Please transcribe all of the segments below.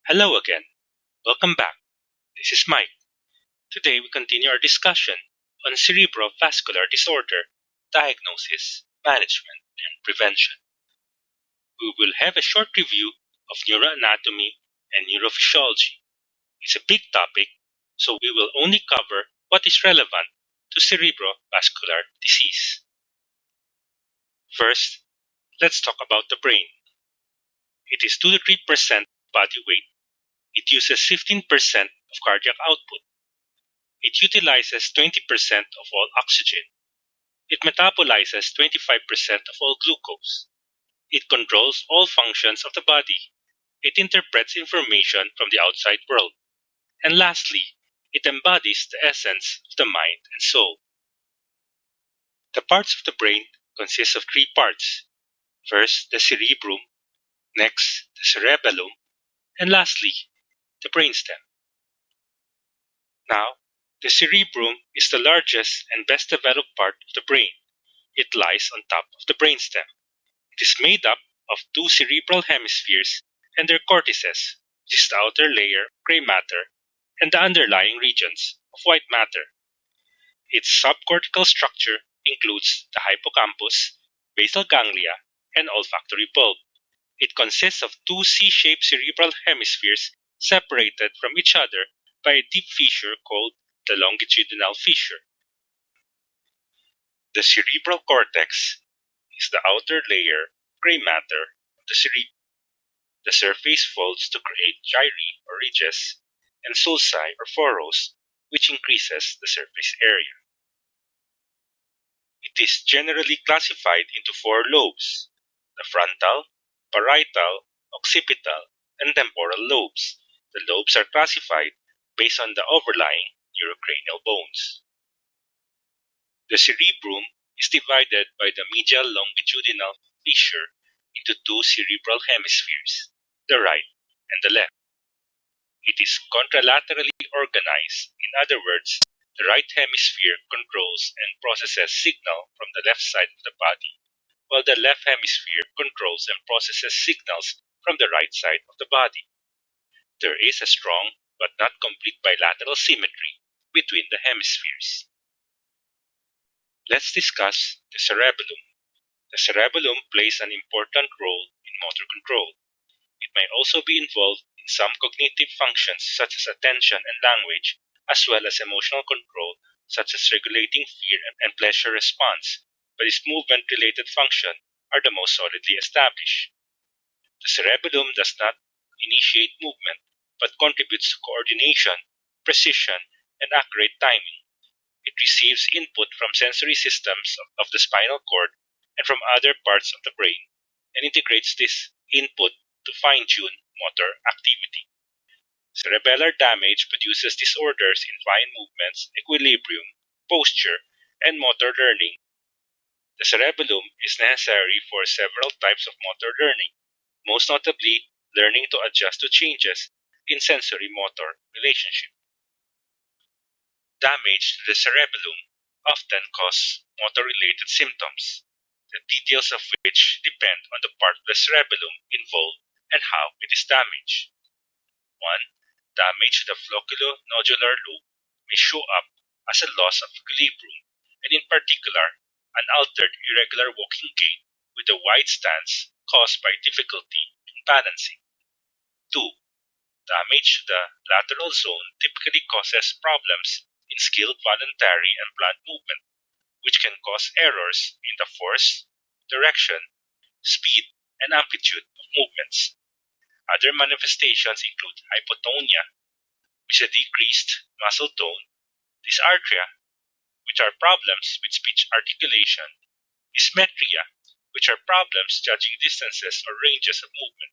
Hello again. Welcome back. This is Mike. Today we continue our discussion on cerebrovascular disorder, diagnosis, management, and prevention. We will have a short review of neuroanatomy and neurophysiology. It's a big topic, so we will only cover what is relevant to cerebrovascular disease. First, let's talk about the brain. It is 2 to 3% body weight. It uses 15% of cardiac output. It utilizes 20% of all oxygen. It metabolizes 25% of all glucose. It controls all functions of the body. It interprets information from the outside world. And lastly, it embodies the essence of the mind and soul. The parts of the brain consist of 3 parts. First, the cerebrum. Next, the cerebellum. And lastly, the brainstem. Now, the cerebrum is the largest and best developed part of the brain. It lies on top of the brainstem. It is made up of 2 cerebral hemispheres and their cortices, which is the outer layer of gray matter, and the underlying regions of white matter. Its subcortical structure includes the hippocampus, basal ganglia, and olfactory bulb. It consists of 2 C-shaped cerebral hemispheres separated from each other by a deep fissure called the longitudinal fissure. The cerebral cortex is the outer layer of gray matter of the cerebrum. The surface folds to create gyri or ridges and sulci or furrows, which increases the surface area. It is generally classified into 4 lobes: the frontal, parietal, occipital, and temporal lobes. The lobes are classified based on the overlying neurocranial bones. The cerebrum is divided by the medial longitudinal fissure into 2 cerebral hemispheres, the right and the left. It is contralaterally organized. In other words, the right hemisphere controls and processes signal from the left side of the body, while the left hemisphere controls and processes signals from the right side of the body. There is a strong but not complete bilateral symmetry between the hemispheres. Let's discuss the cerebellum. The cerebellum plays an important role in motor control. It may also be involved in some cognitive functions such as attention and language, as well as emotional control such as regulating fear and pleasure response, but its movement-related functions are the most solidly established. The cerebellum does not initiate movement, but contributes to coordination, precision, and accurate timing. It receives input from sensory systems of the spinal cord and from other parts of the brain, and integrates this input to fine-tune motor activity. Cerebellar damage produces disorders in fine movements, equilibrium, posture, and motor learning. The cerebellum is necessary for several types of motor learning, most notably learning to adjust to changes in sensory-motor relationship. Damage to the cerebellum often causes motor-related symptoms, the details of which depend on the part of the cerebellum involved and how it is damaged. 1. Damage to the flocculonodular loop may show up as a loss of equilibrium, and in particular, an altered irregular walking gait with a wide stance caused by difficulty in balancing. 2. Damage to the lateral zone typically causes problems in skilled voluntary and planned movement, which can cause errors in the force, direction, speed, and amplitude of movements. Other manifestations include hypotonia, which is a decreased muscle tone, dysarthria, which are problems with speech articulation, dysmetria, which are problems judging distances or ranges of movement,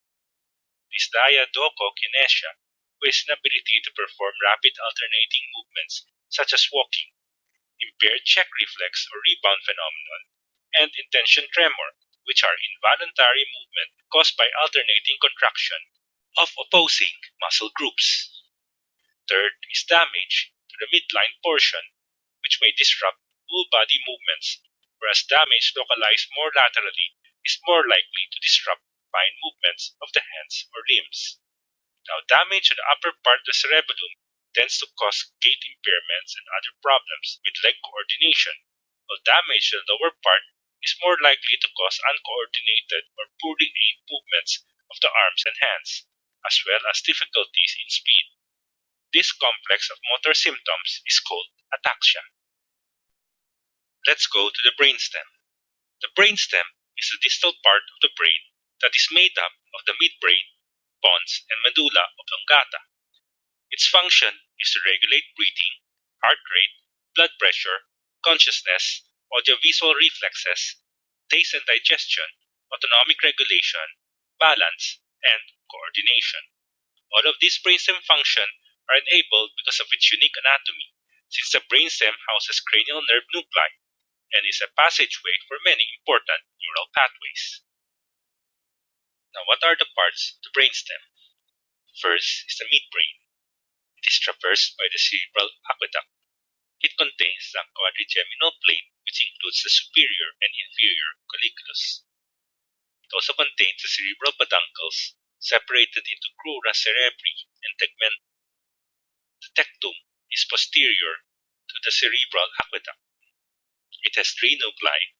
dysdiadochokinesia, which is an ability to perform rapid alternating movements such as walking, impaired check reflex or rebound phenomenon, and intention tremor, which are involuntary movement caused by alternating contraction of opposing muscle groups. Third is damage to the midline portion, which may disrupt full body movements, whereas damage localized more laterally is more likely to disrupt fine movements of the hands or limbs. Now, damage to the upper part of the cerebellum tends to cause gait impairments and other problems with leg coordination, while damage to the lower part is more likely to cause uncoordinated or poorly aimed movements of the arms and hands, as well as difficulties in speed. This complex of motor symptoms is called ataxia. Let's go to the brainstem. The brainstem is the distal part of the brain that is made up of the midbrain, pons, and medulla oblongata. Its function is to regulate breathing, heart rate, blood pressure, consciousness, audiovisual reflexes, taste and digestion, autonomic regulation, balance, and coordination. All of these brainstem functions are enabled because of its unique anatomy, since the brainstem houses cranial nerve nuclei and is a passageway for many important neural pathways. Now, what are the parts of the brainstem? First is the midbrain. It is traversed by the cerebral aqueduct. It contains the quadrigeminal plane, which includes the superior and inferior colliculus. It also contains the cerebral peduncles, separated into crura cerebri and tegmentum. The tectum is posterior to the cerebral aqueduct. It has three nuclei: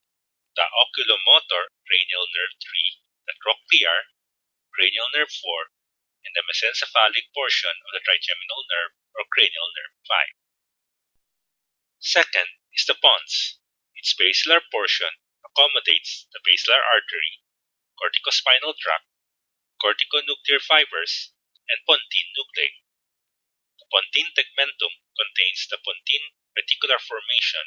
the oculomotor cranial nerve 3, the trochlear cranial nerve 4, and the mesencephalic portion of the trigeminal nerve or cranial nerve 5. Second is the pons. Its basilar portion accommodates the basilar artery, corticospinal tract, corticonuclear fibers, and pontine nuclei. The pontine tegmentum contains the pontine reticular formation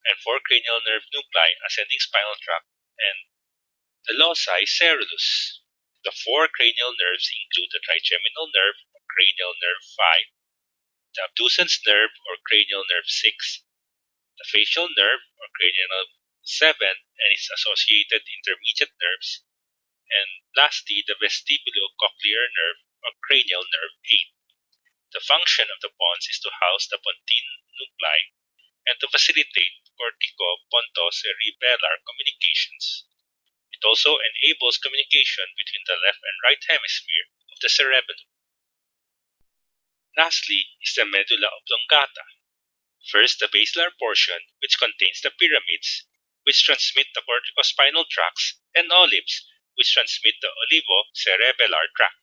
and 4 cranial nerve nuclei ascending spinal tract, and the loci cerulus. The 4 cranial nerves include the trigeminal nerve or cranial nerve 5, the abducens nerve or cranial nerve 6, the facial nerve or cranial nerve 7 and its associated intermediate nerves, and lastly the vestibulocochlear nerve or cranial nerve 8. The function of the pons is to house the pontine nuclei and to facilitate cortico-pontocerebellar communications. It also enables communication between the left and right hemisphere of the cerebellum. Lastly is the medulla oblongata. First, the basilar portion, which contains the pyramids, which transmit the corticospinal tracts, and olives, which transmit the olivocerebellar tract.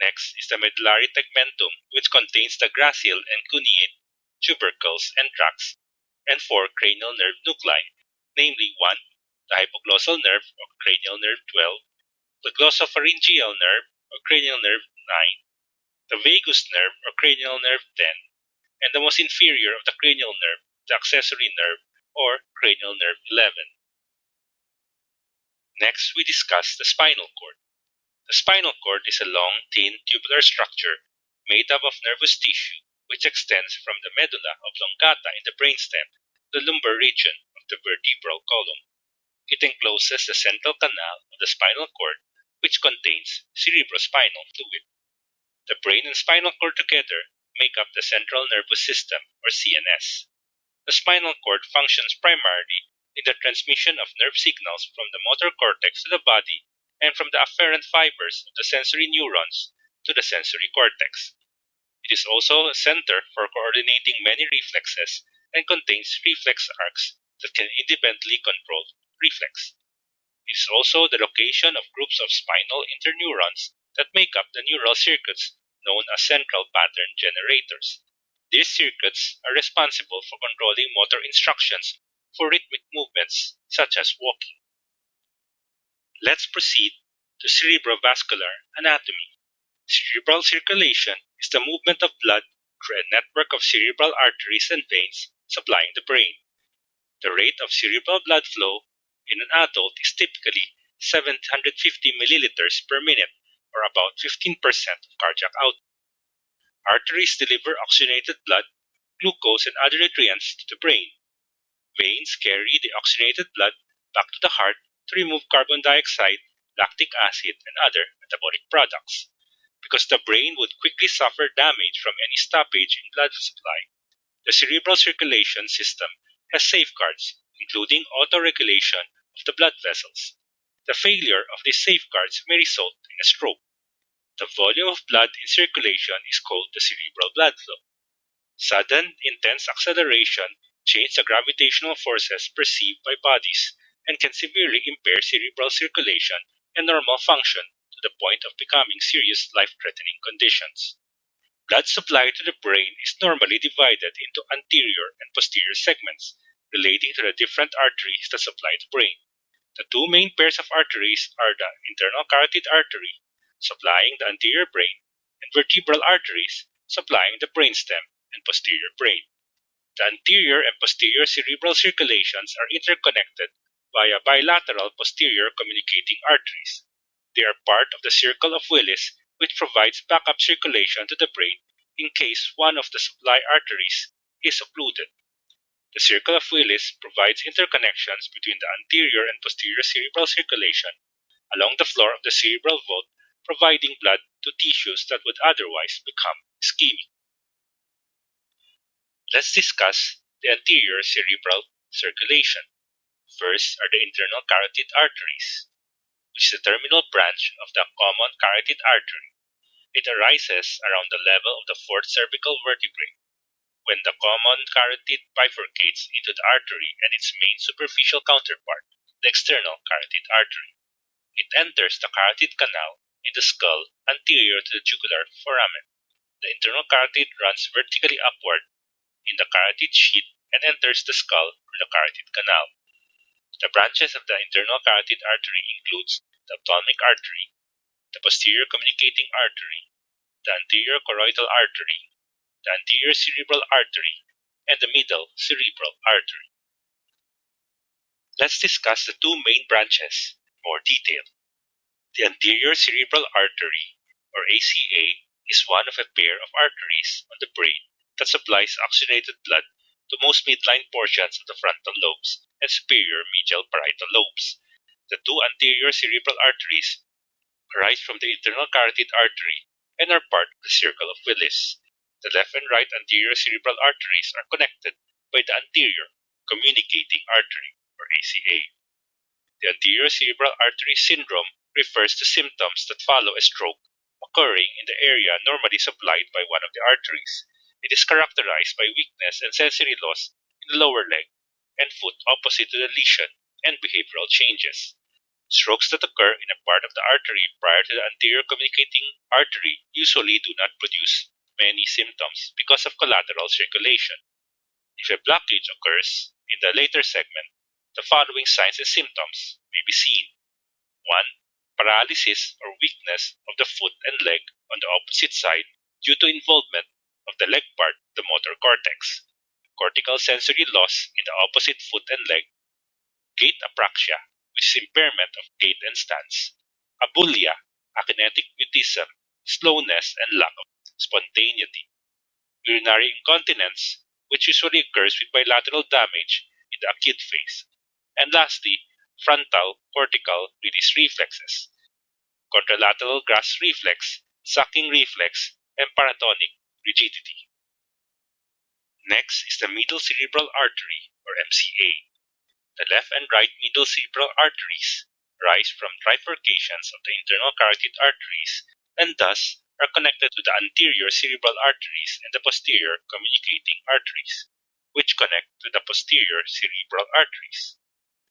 Next is the medullary tegmentum, which contains the gracile and cuneate tubercles and tracts, and 4 cranial nerve nuclei, namely 1. The hypoglossal nerve or cranial nerve 12, the glossopharyngeal nerve or cranial nerve 9, the vagus nerve or cranial nerve 10, and the most inferior of the cranial nerve, the accessory nerve or cranial nerve 11. Next, we discuss the spinal cord. The spinal cord is a long, thin, tubular structure made up of nervous tissue which extends from the medulla oblongata in the brainstem to the lumbar region of the vertebral column. It encloses the central canal of the spinal cord, which contains cerebrospinal fluid. The brain and spinal cord together make up the central nervous system, or CNS. The spinal cord functions primarily in the transmission of nerve signals from the motor cortex to the body and from the afferent fibers of the sensory neurons to the sensory cortex. It is also a center for coordinating many reflexes and contains reflex arcs that can independently control reflex. It is also the location of groups of spinal interneurons that make up the neural circuits known as central pattern generators. These circuits are responsible for controlling motor instructions for rhythmic movements such as walking. Let's proceed to cerebrovascular anatomy. Cerebral circulation is the movement of blood through a network of cerebral arteries and veins supplying the brain. The rate of cerebral blood flow in an adult is typically 750 milliliters per minute, or about 15% of cardiac output. Arteries deliver oxygenated blood, glucose, and other nutrients to the brain. Veins carry the oxygenated blood back to the heart to remove carbon dioxide, lactic acid, and other metabolic products. Because the brain would quickly suffer damage from any stoppage in blood supply, the cerebral circulation system has safeguards, including autoregulation of the blood vessels. The failure of these safeguards may result in a stroke. The volume of blood in circulation is called the cerebral blood flow. Sudden, intense acceleration changes the gravitational forces perceived by bodies and can severely impair cerebral circulation and normal function to the point of becoming serious life-threatening conditions. Blood supply to the brain is normally divided into anterior and posterior segments relating to the different arteries that supply the brain. The two main pairs of arteries are the internal carotid artery, supplying the anterior brain, and vertebral arteries, supplying the brainstem and posterior brain. The anterior and posterior cerebral circulations are interconnected via bilateral posterior communicating arteries. They are part of the circle of Willis, which provides backup circulation to the brain in case one of the supply arteries is occluded. The circle of Willis provides interconnections between the anterior and posterior cerebral circulation along the floor of the cerebral vault, providing blood to tissues that would otherwise become ischemic. Let's discuss the anterior cerebral circulation. First are the internal carotid arteries, which is the terminal branch of the common carotid artery. It arises around the level of the fourth cervical vertebrae. When the common carotid bifurcates into the artery and its main superficial counterpart, the external carotid artery. It enters the carotid canal in the skull anterior to the jugular foramen. The internal carotid runs vertically upward in the carotid sheath and enters the skull through the carotid canal. The branches of the internal carotid artery includes the ophthalmic artery, the posterior communicating artery, the anterior choroidal artery, the anterior cerebral artery, and the middle cerebral artery. Let's discuss the two main branches in more detail. The anterior cerebral artery, or ACA, is one of a pair of arteries on the brain that supplies oxygenated blood to most midline portions of the frontal lobes and superior medial parietal lobes. The two anterior cerebral arteries arise from the internal carotid artery and are part of the circle of Willis. The left and right anterior cerebral arteries are connected by the anterior communicating artery, or ACA. The anterior cerebral artery syndrome refers to symptoms that follow a stroke occurring in the area normally supplied by one of the arteries. It is characterized by weakness and sensory loss in the lower leg and foot opposite to the lesion and behavioral changes. Strokes that occur in a part of the artery prior to the anterior communicating artery usually do not produce many symptoms because of collateral circulation. If a blockage occurs in the later segment, the following signs and symptoms may be seen. 1. Paralysis or weakness of the foot and leg on the opposite side due to involvement of the leg part, the motor cortex. Cortical sensory loss in the opposite foot and leg. Gait apraxia, which is impairment of gait and stance. Abulia, akinetic mutism, slowness and lack of spontaneity. Urinary incontinence, which usually occurs with bilateral damage in the acute phase. And lastly, frontal cortical release reflexes, contralateral grasp reflex, sucking reflex, and paratonic rigidity. Next is the middle cerebral artery, or MCA. The left and right middle cerebral arteries rise from trifurcations of the internal carotid arteries and thus are connected to the anterior cerebral arteries and the posterior communicating arteries, which connect to the posterior cerebral arteries.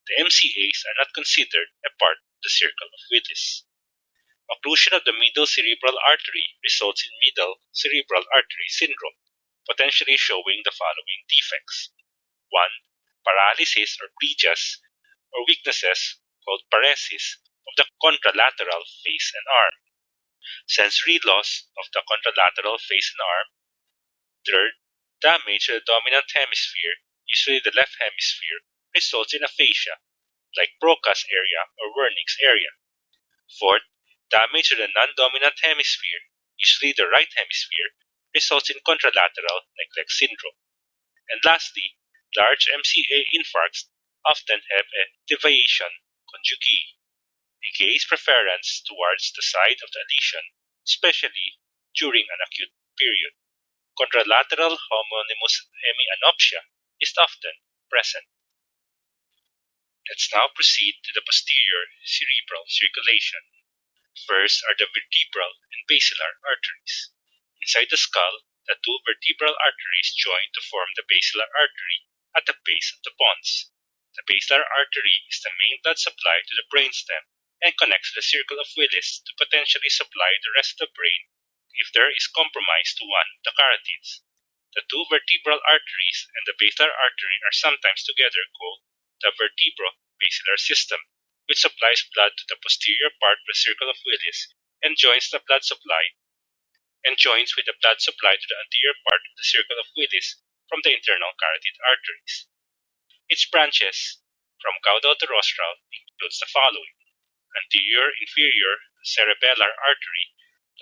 The MCAs are not considered a part of the circle of Willis. Occlusion of the middle cerebral artery results in middle cerebral artery syndrome, potentially showing the following defects. 1. Paralysis or plegias, or weaknesses called paresis of the contralateral face and arm. Sensory loss of the contralateral face and arm. 3. Damage to the dominant hemisphere, usually the left hemisphere, results in aphasia, like Broca's area or Wernicke's area. 4. Damage to the non-dominant hemisphere, usually the right hemisphere, results in contralateral neglect syndrome. And lastly, large MCA infarcts often have a deviation conjugate, a gaze preference towards the side of the lesion, especially during an acute period. Contralateral homonymous hemianopsia is often present. Let's now proceed to the posterior cerebral circulation. First are the vertebral and basilar arteries. Inside the skull, the two vertebral arteries join to form the basilar artery at the base of the pons. The basilar artery is the main blood supply to the brainstem and connects the circle of Willis to potentially supply the rest of the brain if there is compromise to one of the carotids. The two vertebral arteries and the basilar artery are sometimes together called the vertebro-basilar system, which supplies blood to the posterior part of the circle of Willis and joins with the blood supply to the anterior part of the circle of Willis from the internal carotid arteries. Its branches, from caudal to rostral, includes the following: anterior inferior cerebellar artery,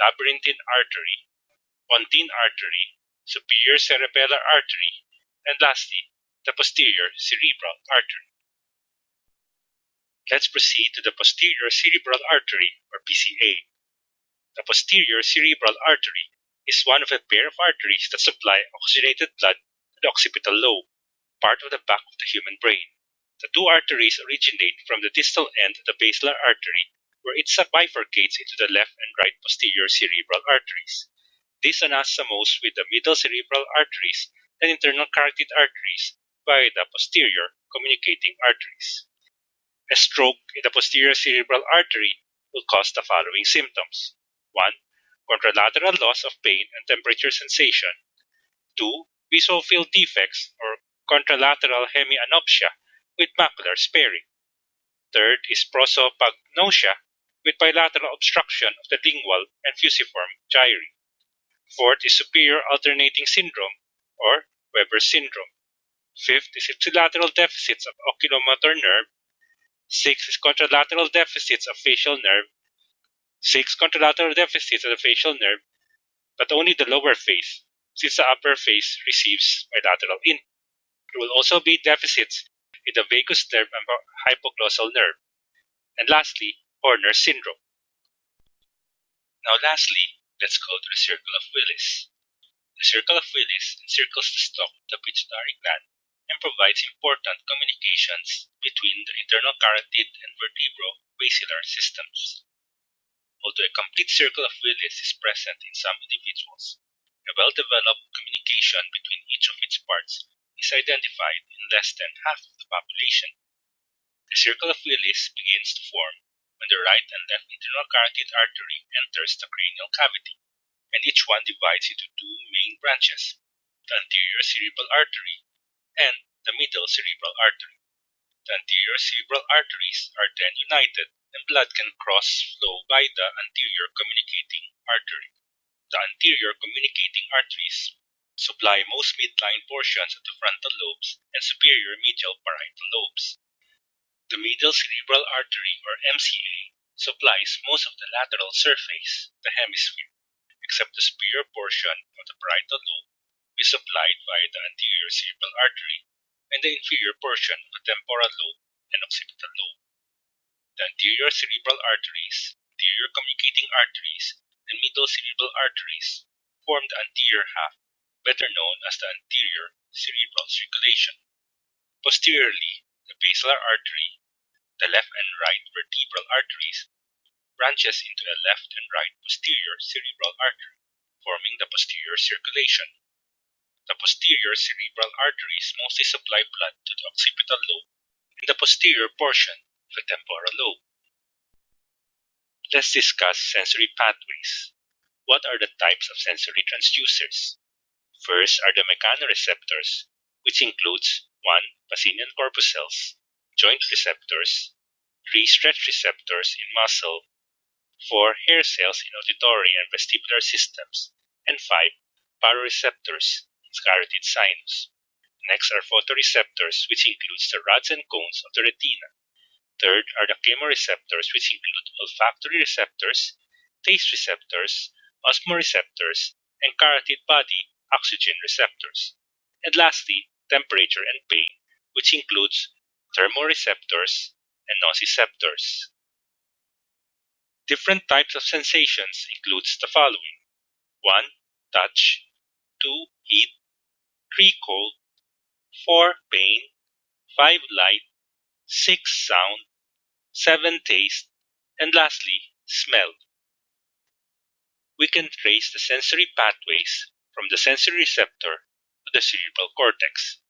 labyrinthine artery, pontine artery, superior cerebellar artery, and lastly, the posterior cerebral artery. Let's proceed to the posterior cerebral artery, or PCA. The posterior cerebral artery is one of a pair of arteries that supply oxygenated blood to the occipital lobe, part of the back of the human brain. The two arteries originate from the distal end of the basilar artery, where it bifurcates into the left and right posterior cerebral arteries. This anasa most with the middle cerebral arteries and internal carotid arteries via the posterior communicating arteries. A stroke in the posterior cerebral artery will cause the following symptoms: 1. Contralateral loss of pain and temperature sensation. 2. Visual field defects or contralateral hemianopsia with macular sparing. Third is prosopagnosia with bilateral obstruction of the lingual and fusiform gyri. Fourth is superior alternating syndrome or Weber syndrome. Fifth is ipsilateral deficits of oculomotor nerve. Sixth is contralateral deficits of facial nerve. Six contralateral deficits of the facial nerve, but only the lower face, since the upper face receives bilateral input. There will also be deficits in the vagus nerve and hypoglossal nerve. And lastly, Horner's syndrome. Now lastly, let's go to the circle of Willis. The circle of Willis encircles the stalk of the pituitary gland and provides important communications between the internal carotid and vertebro-basilar systems. Although a complete circle of Willis is present in some individuals, a well-developed communication between each of its parts is identified in less than half of the population. The circle of Willis begins to form when the right and left internal carotid artery enters the cranial cavity, and each one divides into two main branches, the anterior cerebral artery and the middle cerebral artery. The anterior cerebral arteries are then united and blood can cross-flow by the anterior communicating artery. The anterior communicating arteries supply most midline portions of the frontal lobes and superior medial parietal lobes. The middle cerebral artery, or MCA, supplies most of the lateral surface, the hemisphere, except the superior portion of the parietal lobe is supplied by the anterior cerebral artery and the inferior portion of the temporal lobe and occipital lobe. The anterior cerebral arteries, anterior communicating arteries, and middle cerebral arteries form the anterior half, better known as the anterior cerebral circulation. Posteriorly, the basilar artery, the left and right vertebral arteries, branches into a left and right posterior cerebral artery, forming the posterior circulation. The posterior cerebral arteries mostly supply blood to the occipital lobe and the posterior portion of the temporal lobe. Let's discuss sensory pathways. What are the types of sensory transducers? First are the mechanoreceptors, which includes 1. Pacinian corpuscles, joint receptors, 3. Stretch receptors in muscle, 4. Hair cells in auditory and vestibular systems, and 5. Baroreceptors in carotid sinus. Next are photoreceptors, which includes the rods and cones of the retina. Third are the chemoreceptors, which include olfactory receptors, taste receptors, osmoreceptors, and carotid body oxygen receptors. And lastly, temperature and pain, which includes thermoreceptors and nociceptors. Different types of sensations includes the following: 1. Touch, 2. Heat, 3. Cold, 4. Pain, 5. Light, 6. Sound, 7. Taste, and lastly, smell. we can trace the sensory pathways from the sensory receptor to the cerebral cortex.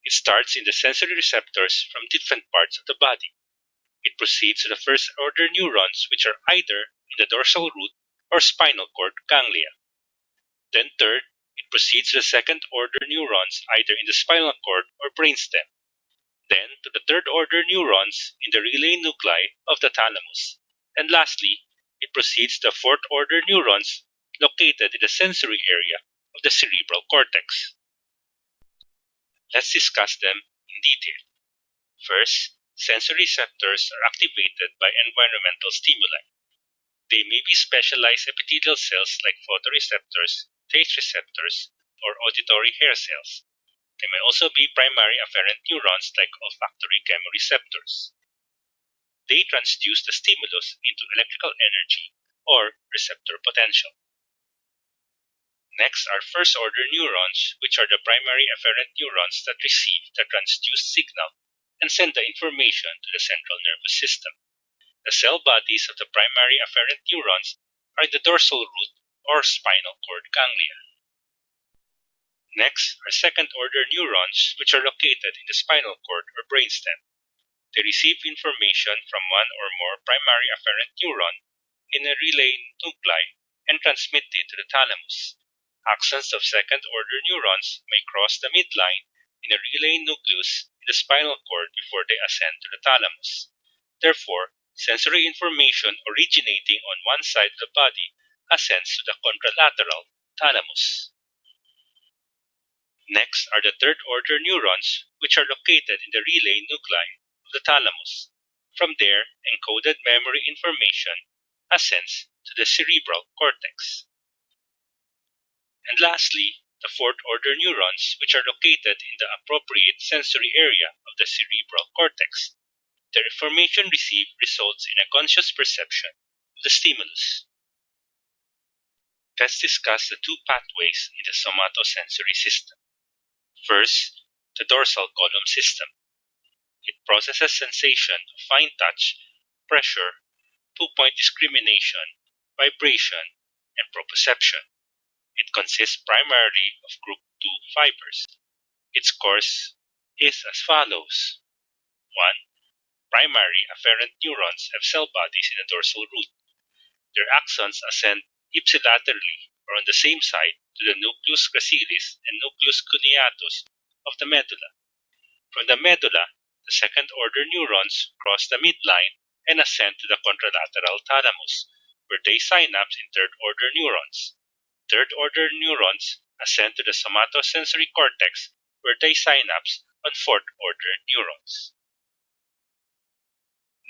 It starts in the sensory receptors from different parts of the body. It proceeds to the first-order neurons, which are either in the dorsal root or spinal cord ganglia. Then third, it proceeds to the second-order neurons, either in the spinal cord or brainstem. Then to the third-order neurons in the relay nuclei of the thalamus. And lastly, it proceeds to the fourth-order neurons located in the sensory area of the cerebral cortex. Let's discuss them in detail. First, sensory receptors are activated by environmental stimuli. They may be specialized epithelial cells like photoreceptors, taste receptors, or auditory hair cells. They may also be primary afferent neurons like olfactory chemoreceptors. They transduce the stimulus into electrical energy or receptor potential. Next are first-order neurons, which are the primary afferent neurons that receive the transduced signal and send the information to the central nervous system. The cell bodies of the primary afferent neurons are in the dorsal root or spinal cord ganglia. Next are second-order neurons, which are located in the spinal cord or brainstem. They receive information from one or more primary afferent neuron in a relay nuclei and transmit it to the thalamus. Axons of second-order neurons may cross the midline in a relay nucleus in the spinal cord before they ascend to the thalamus. Therefore, sensory information originating on one side of the body ascends to the contralateral thalamus. Next are the third-order neurons, which are located in the relay nuclei of the thalamus. From there, encoded memory information ascends to the cerebral cortex. And lastly, the fourth-order neurons, which are located in the appropriate sensory area of the cerebral cortex. Their information received results in a conscious perception of the stimulus. Let's discuss the two pathways in the somatosensory system. First, the dorsal column system. It processes sensation of fine touch, pressure, two-point discrimination, vibration, and proprioception. It consists primarily of group 2 fibers. Its course is as follows. 1. Primary afferent neurons have cell bodies in the dorsal root. Their axons ascend ipsilaterally or on the same side to the nucleus gracilis and nucleus cuneatus of the medulla. From the medulla, the second-order neurons cross the midline and ascend to the contralateral thalamus, where they synapse in third-order neurons. Third-order neurons ascend to the somatosensory cortex, where they synapse on fourth-order neurons.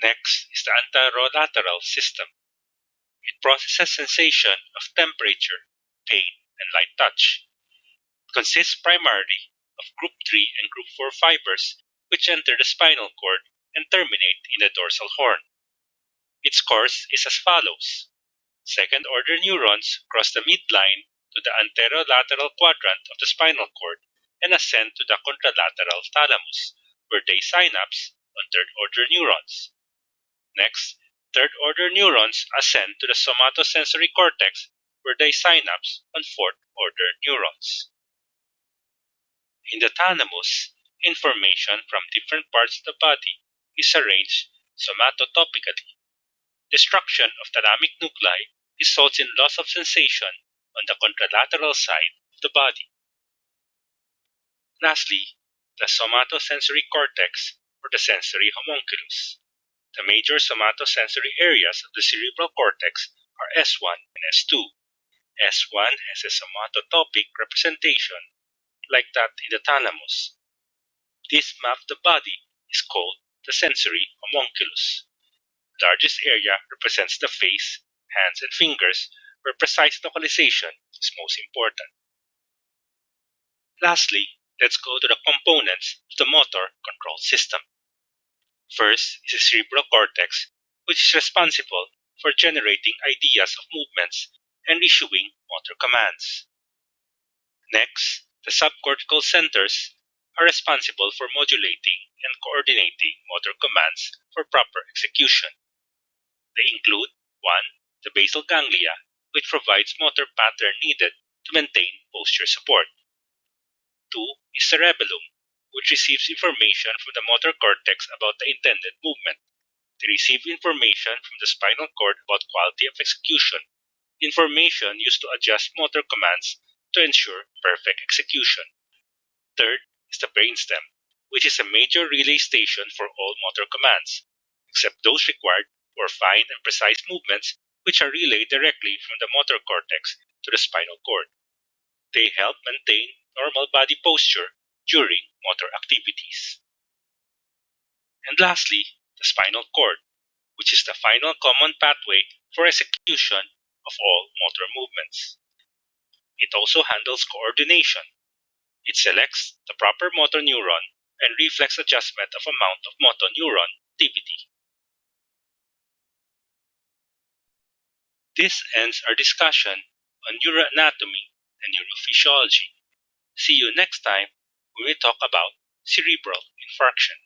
Next is the anterolateral system. It processes sensation of temperature, pain, and light touch. It consists primarily of group 3 and group 4 fibers, which enter the spinal cord and terminate in the dorsal horn. Its course is as follows. Second-order neurons cross the midline to the anterolateral quadrant of the spinal cord and ascend to the contralateral thalamus, where they synapse on third-order neurons. Next, third-order neurons ascend to the somatosensory cortex, where they synapse on fourth-order neurons. In the thalamus, information from different parts of the body is arranged somatotopically. Destruction of thalamic nuclei results in loss of sensation on the contralateral side of the body. Lastly, the somatosensory cortex or the sensory homunculus. The major somatosensory areas of the cerebral cortex are S1 and S2. S1 has a somatotopic representation like that in the thalamus. This map of the body is called the sensory homunculus. The largest area represents the face, hands, and fingers, where precise localization is most important. Lastly, let's go to the components of the motor control system. First is the cerebral cortex, which is responsible for generating ideas of movements and issuing motor commands. Next, the subcortical centers are responsible for modulating and coordinating motor commands for proper execution. They include 1. The basal ganglia, which provides motor pattern needed to maintain posture support. 2 is cerebellum, which receives information from the motor cortex about the intended movement. They receive information from the spinal cord about quality of execution, information used to adjust motor commands to ensure perfect execution. Third is the brainstem, which is a major relay station for all motor commands, except those required for fine and precise movements, which are relayed directly from the motor cortex to the spinal cord. They help maintain normal body posture during motor activities. And lastly, the spinal cord, which is the final common pathway for execution of all motor movements. It also handles coordination. It selects the proper motor neuron and reflex adjustment of amount of motor neuron activity. This ends our discussion on neuroanatomy and neurophysiology. See you next time when we talk about cerebral infarction.